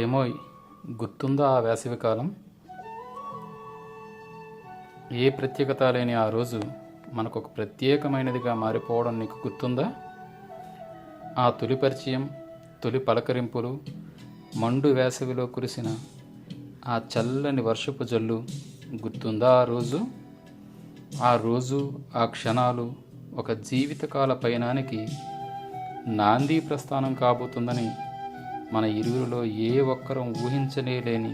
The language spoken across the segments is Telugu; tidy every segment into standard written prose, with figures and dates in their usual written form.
ఏమోయ్, గుర్తుందా ఆ వేసవికాలం? ఏ ప్రత్యేకత లేని ఆ రోజు మనకొక ప్రత్యేకమైనదిగా మారిపోవడం నీకు గుర్తుందా? ఆ తొలి పరిచయం, తొలి పలకరింపులు, మండు వేసవిలో కురిసిన ఆ చల్లని వర్షపు జల్లు గుర్తుందా ఆ రోజు ఆ క్షణాలు ఒక జీవితకాల పయనానికి నాందీ ప్రస్థానం కాబోతుందని మన ఇరువురిలో ఏ ఒక్కరం ఊహించలేని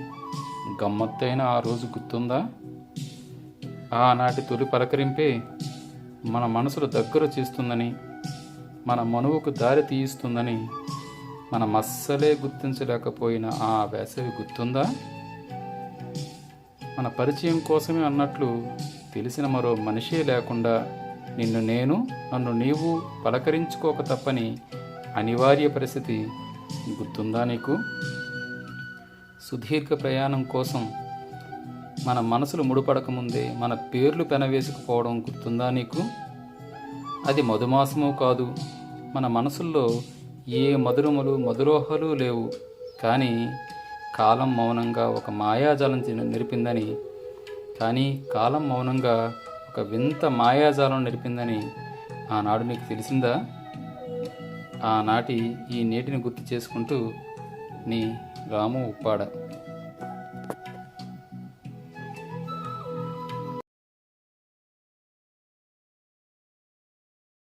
గమ్మత్తైన ఆ రోజు గుర్తుందా? ఆనాటి తొలి పలకరింపే మన మనసులు దగ్గర చేస్తుందని, మన మనువుకు దారి తీయిస్తుందని మనం అస్సలే గుర్తించలేకపోయిన ఆ వేసవి గుర్తుందా? మన పరిచయం కోసమే అన్నట్లు తెలిసిన మరో మనిషే లేకుండా నిన్ను నేను, నన్ను నీవు పలకరించుకోక తప్పని అనివార్య పరిస్థితి గుర్తుందా నీకు? సుదీర్ఘ ప్రయాణం కోసం మన మనసులు ముడిపడకముందే మన పేర్లు పెనవేసుకుపోవడం గుర్తుందా నీకు? అది మధుమాసము కాదు, మన మనసుల్లో ఏ మధురోహాలు లేవు, కానీ కాలం మౌనంగా ఒక మాయాజాలం ఒక వింత మాయాజాలం నిలిపిందని ఆనాడు నీకు తెలిసిందా? ఆనాటి ఈ నేటిని గుర్తు చేసుకుంటూ నీ రాము ఉప్పాడ.